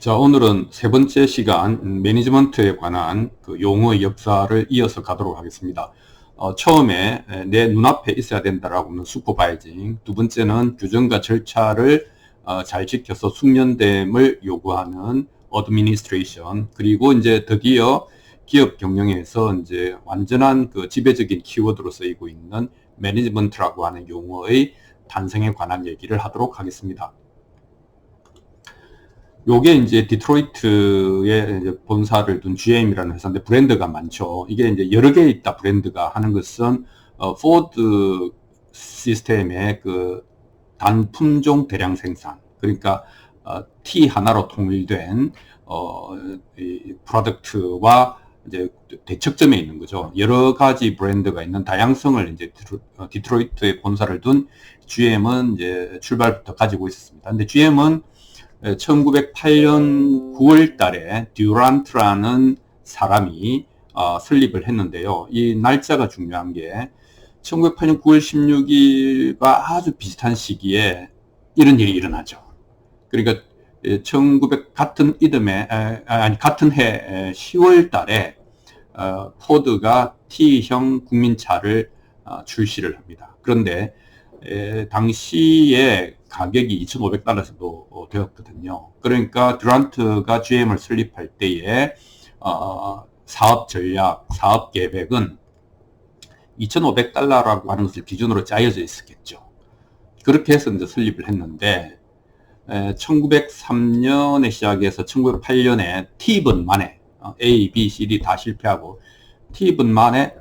자, 오늘은 세 번째 시간 매니지먼트에 관한 그 용어의 역사를 이어서 가도록 하겠습니다. 처음에 내 눈앞에 있어야 된다라고는 슈퍼바이징, 두 번째는 규정과 절차를 잘 지켜서 숙련됨을 요구하는 어드미니스트레이션, 그리고 이제 드디어 기업 경영에서 이제 완전한 그 지배적인 키워드로 쓰이고 있는 매니지먼트라고 하는 용어의 탄생에 관한 얘기를 하도록 하겠습니다. 요게 이제 디트로이트에 이제 본사를 둔 GM이라는 회사인데 브랜드가 많죠. 이게 이제 여러 개 있다 브랜드가 하는 것은 포드 시스템의 그 단품종 대량 생산, 그러니까 T 하나로 통일된 이 프로덕트와 이제 대척점에 있는 거죠. 여러 가지 브랜드가 있는 다양성을 이제 디트로이트에 본사를 둔 GM은 이제 출발부터 가지고 있었습니다. 근데 GM은 1908년 9월 달에 듀란트라는 사람이 설립을 했는데요. 이 날짜가 중요한 게 1908년 9월 16일과 아주 비슷한 시기에 이런 일이 일어나죠. 그러니까 같은 해 10월 달에 포드가 T형 국민차를 출시를 합니다. 그런데 당시에 가격이 $2,500 정도 되었거든요. 그러니까 듀란트가 GM을 설립할 때에 사업 전략, 사업 계획은 $2,500라고 하는 것을 기준으로 짜여져 있었겠죠. 그렇게 해서 이제 설립을 했는데 1903년에 시작해서 1908년에 T분 만에 A, B, C, D 다 실패하고 T분 만에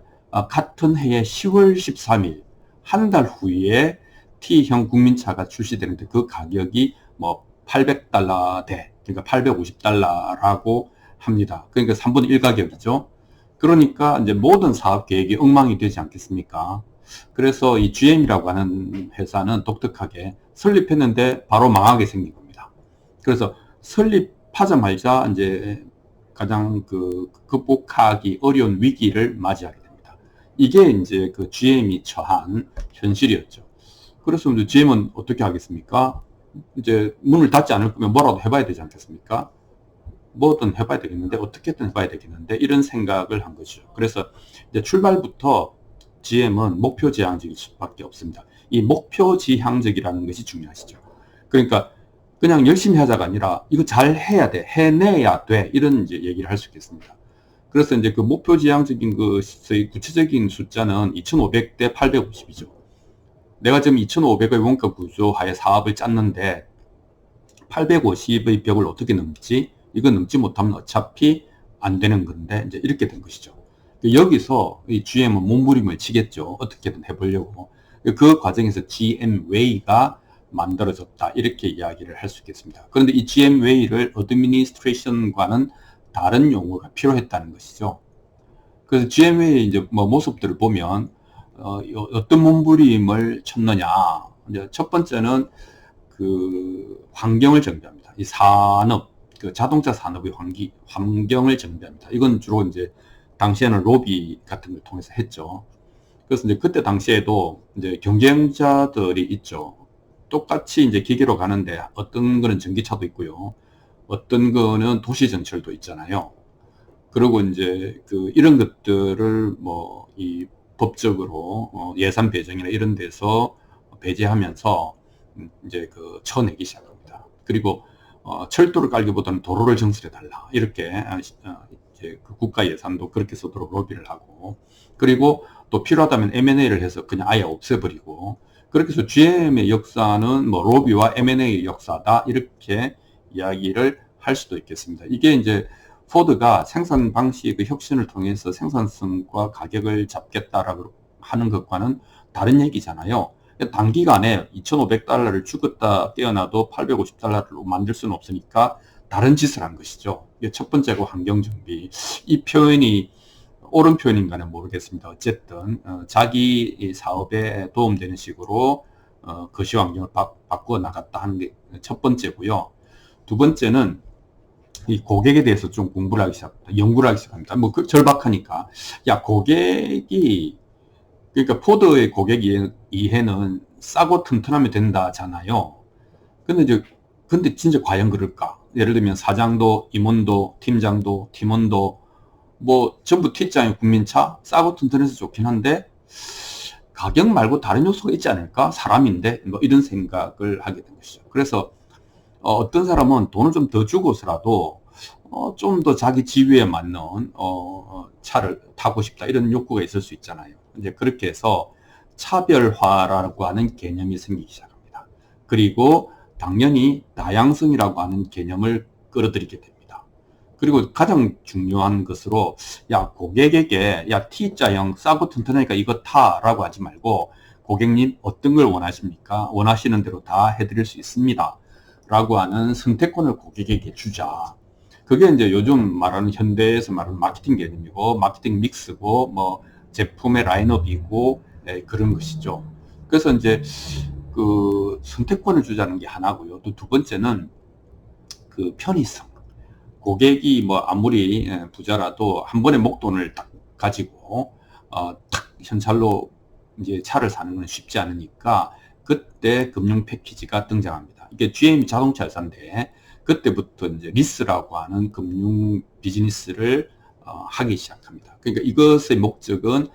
같은 해의 10월 13일 한 달 후에 T형 국민차가 출시되는데 그 가격이 뭐 $800대, 그러니까 $850라고 합니다. 그러니까 3분의 1 가격이죠. 그러니까 이제 모든 사업 계획이 엉망이 되지 않겠습니까? 그래서 이 GM이라고 하는 회사는 독특하게 설립했는데 바로 망하게 생긴 겁니다. 그래서 설립하자마자 이제 가장 극복하기 어려운 위기를 맞이하게 됩니다. 이게 이제 그 GM이 처한 현실이었죠. 그래서 이제 GM은 어떻게 하겠습니까? 이제 문을 닫지 않을 거면 뭐라도 해봐야 되지 않겠습니까? 뭐든 해봐야 되겠는데, 어떻게든 해봐야 되겠는데, 이런 생각을 한 거죠. 그래서 이제 출발부터 GM은 목표 지향적일 수밖에 없습니다. 이 목표 지향적이라는 것이 중요하시죠. 그러니까 그냥 열심히 하자가 아니라 이거 잘 해야 돼, 해내야 돼, 이런 이제 얘기를 할 수 있겠습니다. 그래서 이제 그 목표 지향적인 것의 구체적인 숫자는 2,500대 850이죠. 내가 지금 2,500의 원가 구조하에 사업을 짰는데 850의 벽을 어떻게 넘지? 이거 넘지 못하면 어차피 안 되는 건데 이제 이렇게 된 것이죠. 여기서 이 GM은 몸부림을 치겠죠. 어떻게든 해보려고. 그 과정에서 GM 웨이가 만들어졌다, 이렇게 이야기를 할 수 있겠습니다. 그런데 이 GM 웨이를 어드미니스트레이션과는 다른 용어가 필요했다는 것이죠. 그래서 GM 웨이 이제 뭐 모습들을 보면 어떤 몸부림을 쳤느냐. 이제 첫 번째는 그 환경을 정비합니다. 이 산업, 그 자동차 산업의 환경을 정비합니다. 이건 주로 이제 당시에는 로비 같은 걸 통해서 했죠. 그래서 이제 그때 당시에도 이제 경쟁자들이 있죠. 똑같이 이제 기계로 가는데 어떤 거는 전기차도 있고요. 어떤 거는 도시 전철도 있잖아요. 그리고 이제 이런 것들을 뭐 이 법적으로 예산 배정이나 이런 데서 배제하면서 이제 쳐내기 시작합니다. 그리고 철도를 깔기보다는 도로를 정설해 달라, 이렇게 이제 국가 예산도 그렇게 쓰도록 로비를 하고, 그리고 또 필요하다면 M&A를 해서 그냥 아예 없애버리고, 그렇게 해서 GM의 역사는 뭐 로비와 M&A의 역사다, 이렇게 이야기를 할 수도 있겠습니다. 이게 이제 포드가 생산 방식의 혁신을 통해서 생산성과 가격을 잡겠다라고 하는 것과는 다른 얘기잖아요. 단기간에 $2,500를 죽었다 깨어나도 $850로 만들 수는 없으니까 다른 짓을 한 것이죠. 이게 첫 번째고 환경정비. 이 표현이 옳은 표현인가는 모르겠습니다. 어쨌든 자기 사업에 도움되는 식으로 거시 환경을 바꾸어 나갔다 하는 게 첫 번째고요. 두 번째는 이 고객에 대해서 좀 공부를 하기 시작합니다. 연구를 하기 시작합니다. 뭐 절박하니까. 야, 고객이, 그러니까 포드의 고객 이해는 싸고 튼튼하면 된다잖아요. 근데 진짜 과연 그럴까? 예를 들면 사장도, 임원도, 팀장도, 팀원도 뭐 전부 T자의 국민차 싸고 튼튼해서 좋긴 한데 가격 말고 다른 요소가 있지 않을까? 사람인데 뭐 이런 생각을 하게 된 것이죠. 그래서 어떤 사람은 돈을 좀 더 주고서라도 좀 더 자기 지위에 맞는 차를 타고 싶다 이런 욕구가 있을 수 있잖아요. 이제 그렇게 해서 차별화라고 하는 개념이 생기기 시작합니다. 그리고 당연히 다양성이라고 하는 개념을 끌어들이게 됩니다. 그리고 가장 중요한 것으로 야 고객에게 야 T자형 싸고 튼튼하니까 이거 타라고 하지 말고 고객님 어떤 걸 원하십니까? 원하시는 대로 다 해드릴 수 있습니다. 라고 하는 선택권을 고객에게 주자. 그게 이제 요즘 말하는 현대에서 말하는 마케팅 개념이고 마케팅 믹스고 뭐 제품의 라인업이고 그런 것이죠. 그래서 이제 그 선택권을 주자는 게 하나고요. 또 두 번째는 그 편의성. 고객이 뭐 아무리 부자라도 한 번에 목돈을 딱 가지고 탁 현찰로 이제 차를 사는 건 쉽지 않으니까 그때 금융 패키지가 등장합니다. 이게 GM이 자동차 회사인데 그때부터 이제 리스라고 하는 금융 비즈니스를 하기 시작합니다. 그러니까 이것의 목적은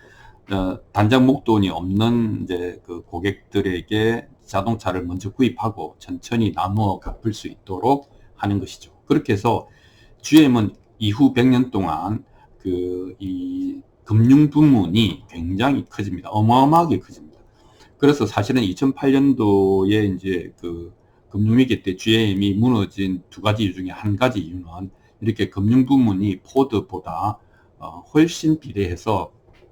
단장 목돈이 없는 이제 그 고객들에게 자동차를 먼저 구입하고 천천히 나누어 갚을 수 있도록 하는 것이죠. 그렇게 해서 GM은 이후 100년 동안 이 금융 부문이 굉장히 커집니다. 어마어마하게 커집니다. 그래서 사실은 2008년도에 이제 그 금융위기 때 GM이 무너진 두 가지 이유 중에 한 가지 이유는 이렇게 금융 부문이 포드보다 훨씬 비례해서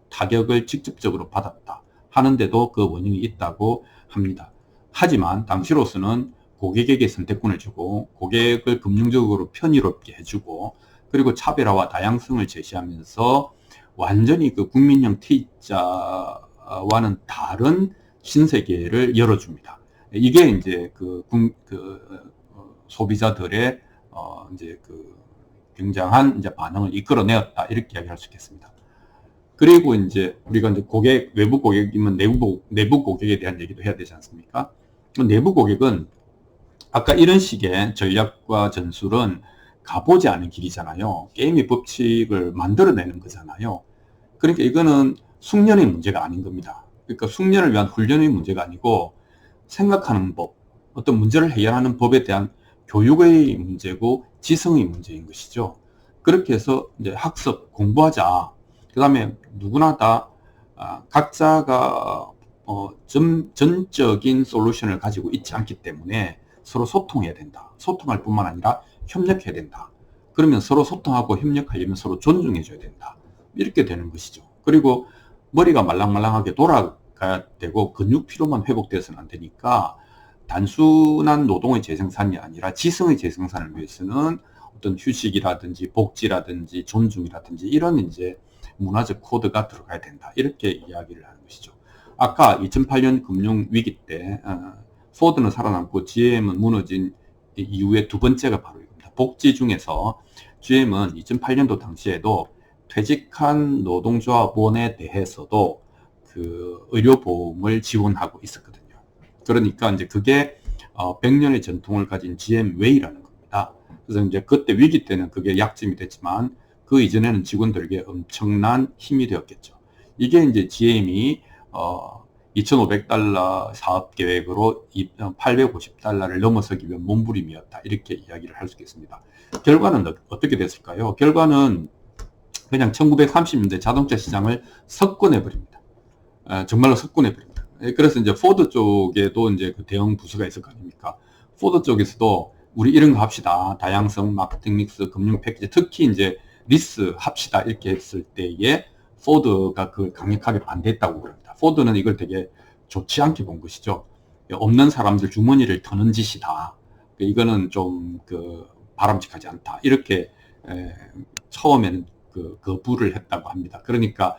타격을 직접적으로 받았다 하는데도 그 원인이 있다고 합니다. 하지만 당시로서는 고객에게 선택권을 주고 고객을 금융적으로 편의롭게 해주고 그리고 차별화와 다양성을 제시하면서 완전히 그 국민형 T자와는 다른 신세계를 열어줍니다. 이게 이제 소비자들의 이제 굉장한 이제 반응을 이끌어내었다 이렇게 이야기할 수 있겠습니다. 그리고 이제 우리가 이제 외부 고객이면 내부 고객에 대한 얘기도 해야 되지 않습니까? 내부 고객은 아까 이런 식의 전략과 전술은 가보지 않은 길이잖아요. 게임의 법칙을 만들어내는 거잖아요. 그러니까 이거는 숙련의 문제가 아닌 겁니다. 그러니까 숙련을 위한 훈련의 문제가 아니고 생각하는 법, 어떤 문제를 해결하는 법에 대한 교육의 문제고 지성의 문제인 것이죠. 그렇게 해서 이제 학습, 공부하자. 그 다음에 누구나 다 각자가 전적인 솔루션을 가지고 있지 않기 때문에 서로 소통해야 된다. 소통할 뿐만 아니라 협력해야 된다. 그러면 서로 소통하고 협력하려면 서로 존중해줘야 된다. 이렇게 되는 것이죠. 그리고 머리가 말랑말랑하게 돌아가야 되고 근육 피로만 회복돼서는 안 되니까 단순한 노동의 재생산이 아니라 지성의 재생산을 위해서는 어떤 휴식이라든지 복지라든지 존중이라든지 이런 이제 문화적 코드가 들어가야 된다. 이렇게 이야기를 하는 것이죠. 아까 2008년 금융위기 때 포드는 살아남고 GM은 무너진 이후에 두 번째가 바로 이겁니다. 복지 중에서 GM은 2008년도 당시에도 퇴직한 노동조합원에 대해서도 그 의료보험을 지원하고 있었거든요. 그러니까 이제 그게 100년의 전통을 가진 GM 웨이라는 겁니다. 그래서 이제 그때 위기 때는 그게 약점이 됐지만 그 이전에는 직원들에게 엄청난 힘이 되었겠죠. 이게 이제 GM이 2,500달러 사업 계획으로 850달러를 넘어서기 위한 몸부림이었다. 이렇게 이야기를 할 수 있겠습니다. 결과는 어떻게 됐을까요? 결과는 그냥 1930년대 자동차 시장을 석권해버립니다. 정말로 석권해버립니다. 그래서 이제 포드 쪽에도 이제 그 대형 부서가 있을 거 아닙니까? 포드 쪽에서도 우리 이런 거 합시다. 다양성, 마케팅 믹스, 금융 패키지, 특히 이제 리스 합시다. 이렇게 했을 때에 포드가 그걸 강력하게 반대했다고 그럽니다. 포드는 이걸 되게 좋지 않게 본 것이죠. 없는 사람들 주머니를 터는 짓이다. 이거는 좀 바람직하지 않다. 이렇게 처음에는 거부를 했다고 합니다. 그러니까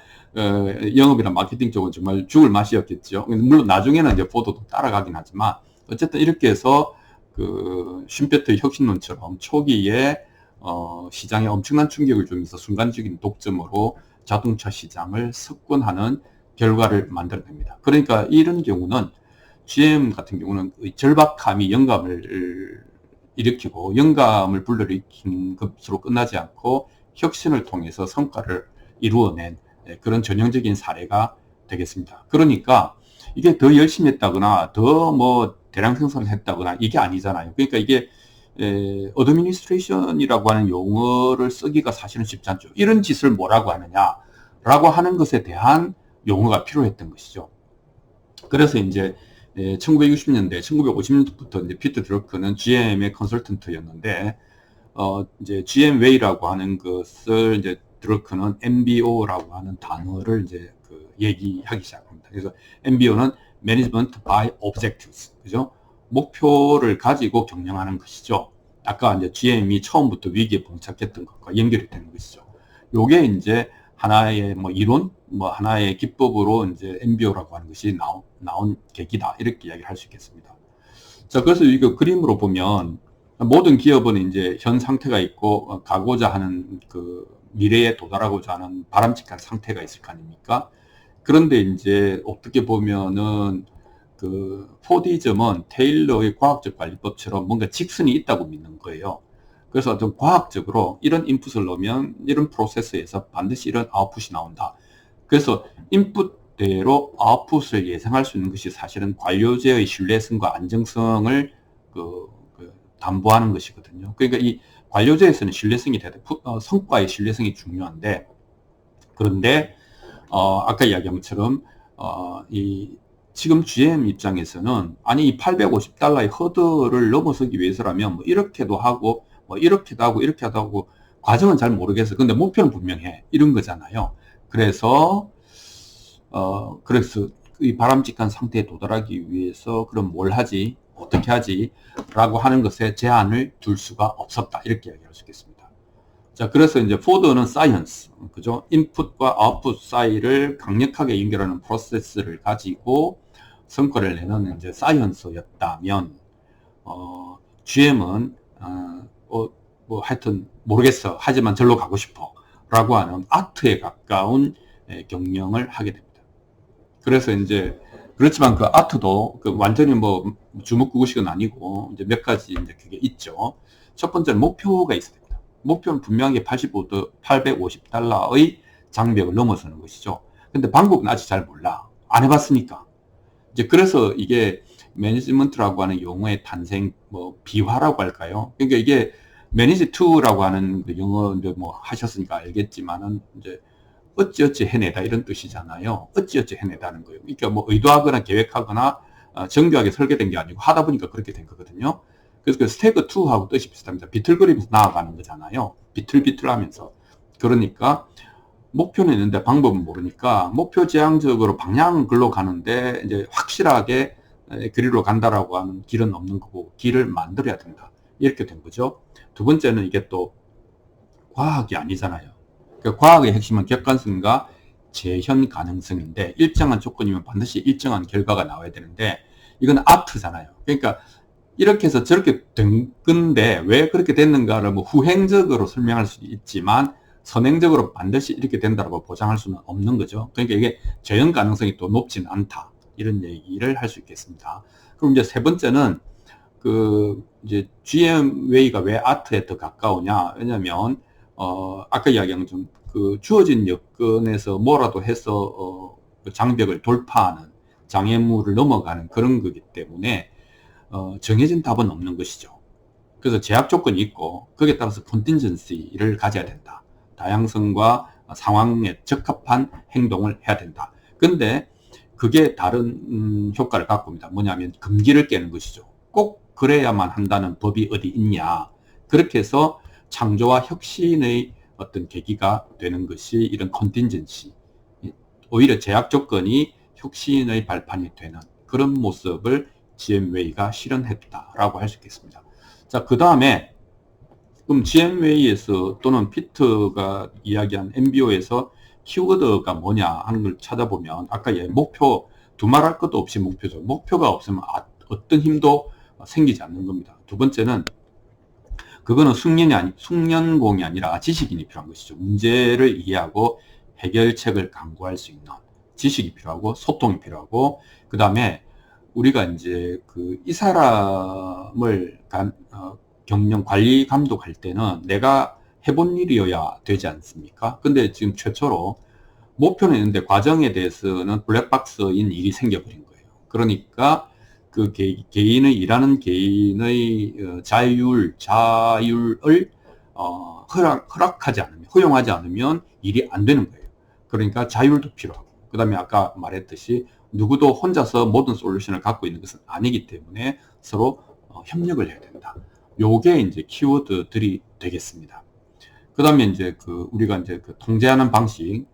영업이나 마케팅 쪽은 정말 죽을 맛이었겠죠. 물론 나중에는 이제 포드도 따라가긴 하지만 어쨌든 이렇게 해서 쉼페트의 혁신론처럼 초기에 시장에 엄청난 충격을 주면서 순간적인 독점으로 자동차 시장을 석권하는 결과를 만들어냅니다. 그러니까 이런 경우는 GM 같은 경우는 절박함이 영감을 일으키고 영감을 불러일으킨 것으로 끝나지 않고 혁신을 통해서 성과를 이루어낸 그런 전형적인 사례가 되겠습니다. 그러니까 이게 더 열심히 했다거나 더 뭐 대량 생산을 했다거나 이게 아니잖아요. 그러니까 이게 어드미니스트레이션이라고 하는 용어를 쓰기가 사실은 쉽지 않죠. 이런 짓을 뭐라고 하느냐라고 하는 것에 대한 용어가 필요했던 것이죠. 그래서 이제 1960년대, 1950년부터 이제 피터 드러크는 GM의 컨설턴트였는데, 이제 GM 웨이라고 하는 것을 이제 드러크는 MBO라고 하는 단어를 이제 얘기하기 시작합니다. 그래서 MBO는 Management by Objectives, 그죠? 목표를 가지고 경영하는 것이죠. 아까 이제 GM이 처음부터 위기에 봉착했던 것과 연결이 되는 것이죠. 요게 이제 하나의 뭐 이론, 뭐 하나의 기법으로 이제 MBO라고 하는 것이 나온 계기다. 이렇게 이야기를 할 수 있겠습니다. 자, 그래서 이거 그림으로 보면 모든 기업은 이제 현 상태가 있고 가고자 하는 그 미래에 도달하고자 하는 바람직한 상태가 있을 거 아닙니까? 그런데 이제 어떻게 보면은 그 포디즘은 테일러의 과학적 관리법처럼 뭔가 직선이 있다고 믿는 거예요. 그래서 어떤 과학적으로 이런 인풋을 넣으면 이런 프로세스에서 반드시 이런 아웃풋이 나온다. 그래서 인풋대로 아웃풋을 예상할 수 있는 것이 사실은 관료제의 신뢰성과 안정성을 담보하는 것이거든요. 그러니까 이 관료제에서는 신뢰성이 성과의 신뢰성이 중요한데, 그런데 아까 이야기한 것처럼 지금 GM 입장에서는 아니 이 $850의 허들을 넘어서기 위해서라면 뭐 이렇게도 하고 뭐 이렇게도 하고 이렇게도 하고 과정은 잘 모르겠어. 근데 목표는 분명해. 이런 거잖아요. 그래서 이 바람직한 상태에 도달하기 위해서 그럼 뭘 하지? 어떻게 하지? 라고 하는 것에 제한을 둘 수가 없었다. 이렇게 이야기할 수 있겠습니다. 자, 그래서 이제 포드는 사이언스, 그죠? 인풋과 아웃풋 사이를 강력하게 연결하는 프로세스를 가지고 성과를 내는 이제 사이언스였다면, GM은, 뭐 하여튼 모르겠어. 하지만 절로 가고 싶어. 라고 하는 아트에 가까운 경영을 하게 됩니다. 그래서 이제, 그렇지만 그 아트도 완전히 뭐 주먹구구식은 아니고 이제 몇 가지 이제 그게 있죠. 첫 번째는 목표가 있어야 됩니다. 목표는 분명히 $850의 장벽을 넘어서는 것이죠. 근데 방법은 아직 잘 몰라. 안 해봤으니까. 이제 그래서 이게 매니지먼트라고 하는 용어의 탄생, 뭐 비화라고 할까요? 그러니까 이게 매니지 투라고 하는 그 영어 이제 뭐 하셨으니까 알겠지만은 이제 어찌어찌 해내다 이런 뜻이잖아요. 어찌어찌 해내다는 거예요. 그러니까 뭐 의도하거나 계획하거나 정교하게 설계된 게 아니고 하다 보니까 그렇게 된 거거든요. 그래서 그 스태그 2하고 뜻이 비슷합니다. 비틀거리면서 나아가는 거잖아요. 비틀비틀하면서. 그러니까 목표는 있는데 방법은 모르니까 목표 지향적으로 방향은 글로 가는데 이제 확실하게 그리로 간다라고 하는 길은 없는 거고 길을 만들어야 된다. 이렇게 된 거죠. 두 번째는 이게 또 과학이 아니잖아요. 그 과학의 핵심은 객관성과 재현 가능성인데 일정한 조건이면 반드시 일정한 결과가 나와야 되는데 이건 아트잖아요. 그러니까 이렇게 해서 저렇게 된 건데 왜 그렇게 됐는가를 뭐 후행적으로 설명할 수 있지만 선행적으로 반드시 이렇게 된다고 보장할 수는 없는 거죠. 그러니까 이게 재현 가능성이 또 높지는 않다. 이런 얘기를 할 수 있겠습니다. 그럼 이제 세 번째는 이제 GM 웨이가 왜 아트에 더 가까우냐? 왜냐면 아까 이야기한 좀 주어진 여건에서 뭐라도 해서 그 장벽을 돌파하는 장애물을 넘어가는 그런 거기 때문에 정해진 답은 없는 것이죠. 그래서 제약 조건이 있고 거기에 따라서 컨틴전시를 가져야 된다. 다양성과 상황에 적합한 행동을 해야 된다. 근데 그게 다른 효과를 갖고 옵니다. 뭐냐면 금기를 깨는 것이죠. 꼭 그래야만 한다는 법이 어디 있냐. 그렇게 해서 창조와 혁신의 어떤 계기가 되는 것이 이런 컨틴전시. 오히려 제약 조건이 혁신의 발판이 되는 그런 모습을 GM웨이가 실현했다라고 할 수 있겠습니다. 자, 그 다음에 그럼 GM웨이에서 또는 피터가 이야기한 MBO에서 키워드가 뭐냐 하는 걸 찾아보면 아까 목표, 두말할 것도 없이 목표죠. 목표가 없으면 어떤 힘도 생기지 않는 겁니다. 두 번째는 그거는 숙련공이 아니라 지식인이 필요한 것이죠. 문제를 이해하고 해결책을 강구할 수 있는 지식이 필요하고 소통이 필요하고 그 다음에 우리가 이제 이 사람을 경영 관리 감독할 때는 내가 해본 일이어야 되지 않습니까? 근데 지금 최초로 목표는 있는데 과정에 대해서는 블랙박스인 일이 생겨버린 거예요. 그러니까 그 개인의 일하는 개인의 자율을 허락하지 않으면, 허용하지 않으면 일이 안 되는 거예요. 그러니까 자율도 필요하고, 그 다음에 아까 말했듯이 누구도 혼자서 모든 솔루션을 갖고 있는 것은 아니기 때문에 서로 협력을 해야 된다. 요게 이제 키워드들이 되겠습니다. 그 다음에 이제 우리가 이제 통제하는 방식,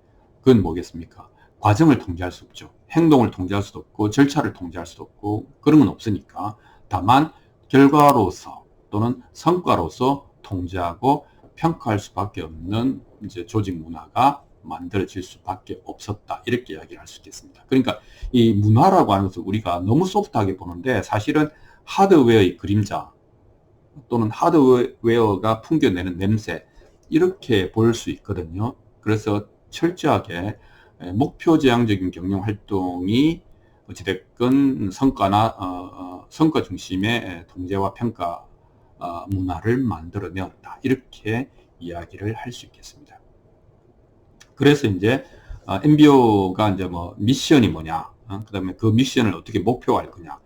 그건 뭐겠습니까? 과정을 통제할 수 없죠. 행동을 통제할 수도 없고, 절차를 통제할 수도 없고, 그런 건 없으니까. 다만, 결과로서 또는 성과로서 통제하고 평가할 수밖에 없는 이제 조직 문화가 만들어질 수밖에 없었다. 이렇게 이야기를 할 수 있겠습니다. 그러니까 이 문화라고 하는 것을 우리가 너무 소프트하게 보는데 사실은 하드웨어의 그림자 또는 하드웨어가 풍겨내는 냄새, 이렇게 볼 수 있거든요. 그래서 철저하게 목표 지향적인 경영 활동이 어찌됐건 성과나 성과 중심의 통제와 평가 문화를 만들어내었다. 이렇게 이야기를 할 수 있겠습니다. 그래서 이제 MBO가 이제 뭐 미션이 뭐냐, 그 다음에 그 미션을 어떻게 목표화할 거냐,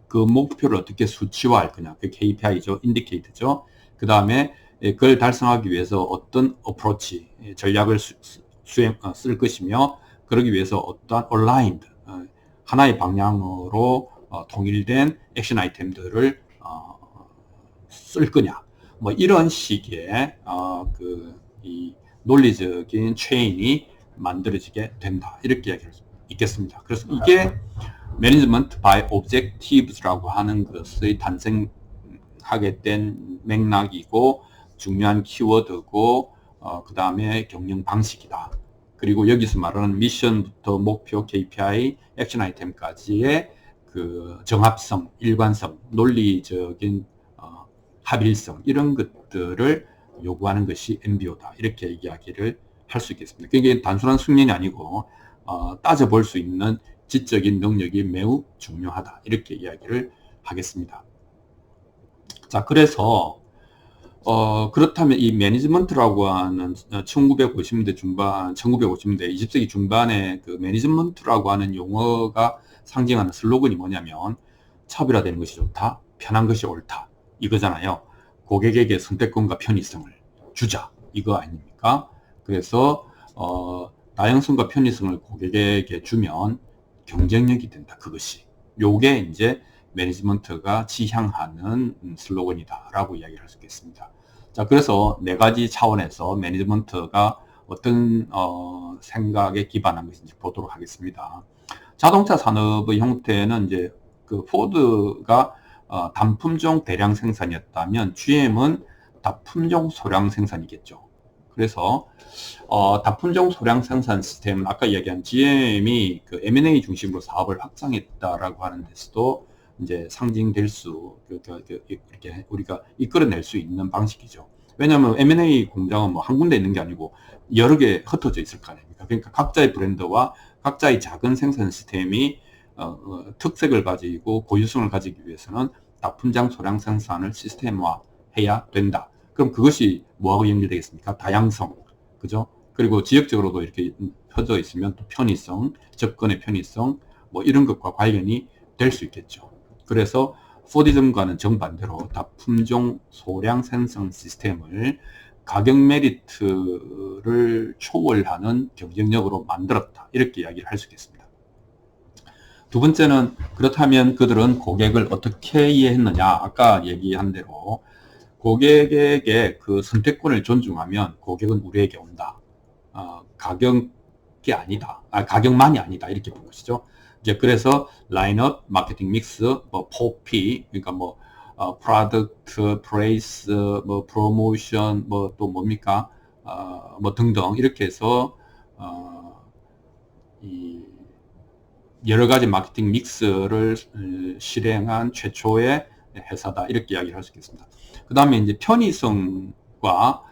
그 목표를 어떻게 수치화할 거냐, 그 KPI죠, 인디케이터죠. 그 다음에 그걸 달성하기 위해서 어떤 어프로치, 전략을 쓸 것이며, 그러기 위해서 어떠한 aligned, 하나의 방향으로 통일된 액션 아이템들을 쓸 거냐, 뭐 이런 식의 이 논리적인 체인이 만들어지게 된다. 이렇게 이야기할 수 있겠습니다. 그래서 이게 매니지먼트 바이 오브젝티브스라고 하는 것의 탄생하게 된 맥락이고 중요한 키워드고 그 다음에 경영 방식이다. 그리고 여기서 말하는 미션부터 목표, KPI, 액션 아이템까지의 그 정합성, 일관성, 논리적인 합일성, 이런 것들을 요구하는 것이 MBO다. 이렇게 이야기를 할 수 있겠습니다. 그게 단순한 숙련이 아니고 따져볼 수 있는 지적인 능력이 매우 중요하다. 이렇게 이야기를 하겠습니다. 자, 그래서 그렇다면 이 매니지먼트라고 하는 1950년대 중반, 1950년대 20세기 중반에 그 매니지먼트라고 하는 용어가 상징하는 슬로건이 뭐냐면 차별화되는 것이 좋다, 편한 것이 옳다, 이거잖아요. 고객에게 선택권과 편의성을 주자, 이거 아닙니까? 그래서 다양성과 편의성을 고객에게 주면 경쟁력이 된다. 그것이 요게 이제 매니지먼트가 지향하는 슬로건이다라고 이야기를 할 수 있겠습니다. 자, 그래서 네 가지 차원에서 매니지먼트가 어떤 생각에 기반한 것인지 보도록 하겠습니다. 자동차 산업의 형태는 이제 그 포드가 단품종 대량 생산이었다면 GM은 다품종 소량 생산이겠죠. 그래서 다품종 소량 생산 시스템은 아까 이야기한 GM이 그 M&A 중심으로 사업을 확장했다라고 하는 데서도 이제 상징될 수, 이렇게 우리가 이끌어낼 수 있는 방식이죠. 왜냐하면 M&A 공장은 뭐 한 군데 있는 게 아니고 여러 개 흩어져 있을 거 아닙니까? 그러니까 각자의 브랜드와 각자의 작은 생산 시스템이 특색을 가지고 고유성을 가지기 위해서는 다품종 소량 생산을 시스템화해야 된다. 그럼 그것이 뭐하고 연결되겠습니까? 다양성, 그죠? 그리고 지역적으로도 이렇게 펴져 있으면 또 편의성, 접근의 편의성, 뭐 이런 것과 관련이 될 수 있겠죠. 그래서 포디즘과는 정반대로 다품종 소량 생산 시스템을 가격 메리트를 초월하는 경쟁력으로 만들었다. 이렇게 이야기를 할 수 있겠습니다. 두 번째는 그렇다면 그들은 고객을 어떻게 이해했느냐. 아까 얘기한 대로 고객에게 그 선택권을 존중하면 고객은 우리에게 온다. 가격이 아니다. 가격만이 아니다. 이렇게 본 것이죠. 이제 그래서 라인업, 마케팅 믹스, 뭐 포피, 그러니까 뭐 프로덕트, 프레이스, 뭐 프로모션, 뭐 또 뭡니까? 뭐 등등 이렇게 해서 이 여러 가지 마케팅 믹스를 실행한 최초의 회사다. 이렇게 이야기를 할 수 있겠습니다. 그 다음에 이제 편의성과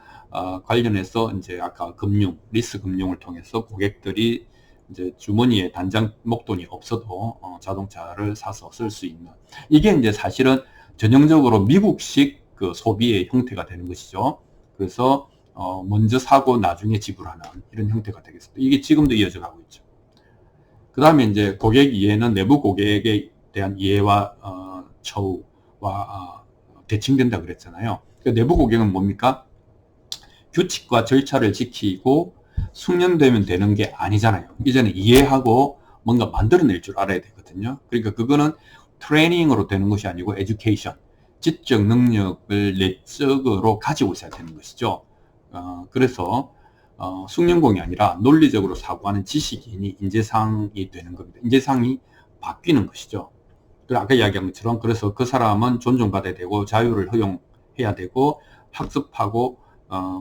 관련해서 이제 아까 금융, 리스 금융을 통해서 고객들이 이제 주머니에 단장 목돈이 없어도 자동차를 사서 쓸 수 있는, 이게 이제 사실은 전형적으로 미국식 그 소비의 형태가 되는 것이죠. 그래서 먼저 사고 나중에 지불하는 이런 형태가 되겠습니다. 이게 지금도 이어져 가고 있죠. 그 다음에 이제 고객 이해는 내부 고객에 대한 이해와 처우와 대칭된다 그랬잖아요. 그 내부 고객은 뭡니까? 규칙과 절차를 지키고 숙련되면 되는 게 아니잖아요. 이제는 이해하고 뭔가 만들어낼 줄 알아야 되거든요. 그러니까 그거는 트레이닝으로 되는 것이 아니고 에듀케이션, 지적 능력을 내적으로 가지고 있어야 되는 것이죠. 그래서 숙련공이 아니라 논리적으로 사고하는 지식인이 인재상이 되는 겁니다. 인재상이 바뀌는 것이죠. 아까 이야기한 것처럼 그래서 그 사람은 존중받아야 되고 자유를 허용해야 되고 학습하고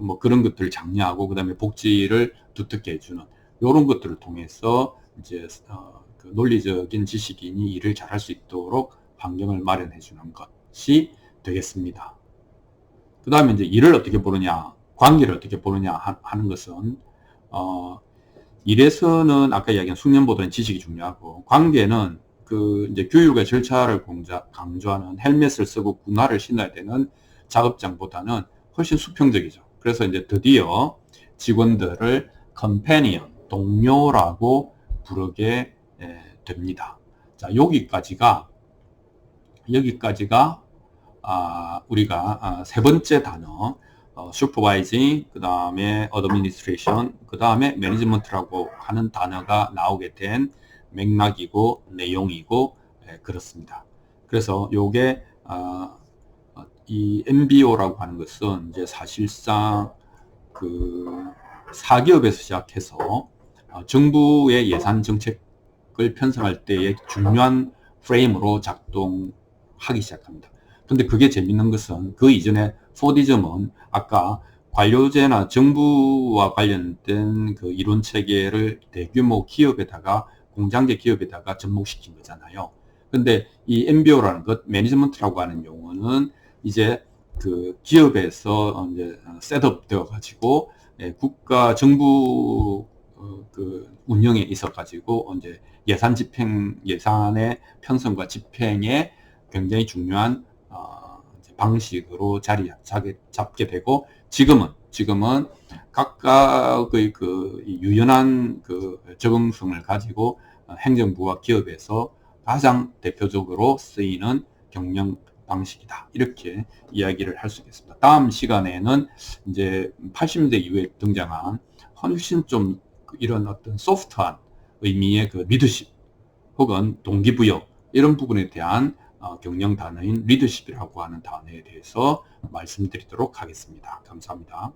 뭐 그런 것들을 장려하고 그다음에 복지를 두텁게 해주는 이런 것들을 통해서 이제 그 논리적인 지식인이 일을 잘할 수 있도록 환경을 마련해 주는 것이 되겠습니다. 그 다음에 이제 일을 어떻게 보느냐, 관계를 어떻게 보느냐 하는 것은 일에서는 아까 이야기한 숙련보다는 지식이 중요하고 관계는 그 이제 교육의 절차를 강조하는 헬멧을 쓰고 군화를 신어야 되는 작업장보다는 훨씬 수평적이죠. 그래서 이제 드디어 직원들을 컴패니언, 동료라고 부르게 됩니다. 자, 여기까지가 우리가 세 번째 단어 supervising, 그 다음에 administration, 그 다음에 management라고 하는 단어가 나오게 된 맥락이고 내용이고 그렇습니다. 그래서 요게 이 MBO라고 하는 것은 이제 사실상 그 사기업에서 시작해서 정부의 예산 정책을 편성할 때의 중요한 프레임으로 작동하기 시작합니다. 근데 그게 재밌는 것은 그 이전에 포디즘은 아까 관료제나 정부와 관련된 그 이론 체계를 대규모 기업에다가 공장제 기업에다가 접목시킨 거잖아요. 근데 이 MBO라는 것, 매니지먼트라고 하는 용어는 이제 그 기업에서 이제 셋업 되어 가지고 국가 정부 그 운영에 있어 가지고 이제 예산의 편성과 집행에 굉장히 중요한 방식으로 자리 잡게 되고 지금은 각각의 그 유연한 그 적응성을 가지고 행정부와 기업에서 가장 대표적으로 쓰이는 경영 방식이다. 이렇게 이야기를 할 수 있겠습니다. 다음 시간에는 이제 80년대 이후에 등장한 훨씬 좀 이런 어떤 소프트한 의미의 그 리더십 혹은 동기부여 이런 부분에 대한 경영 단어인 리더십이라고 하는 단어에 대해서 말씀드리도록 하겠습니다. 감사합니다.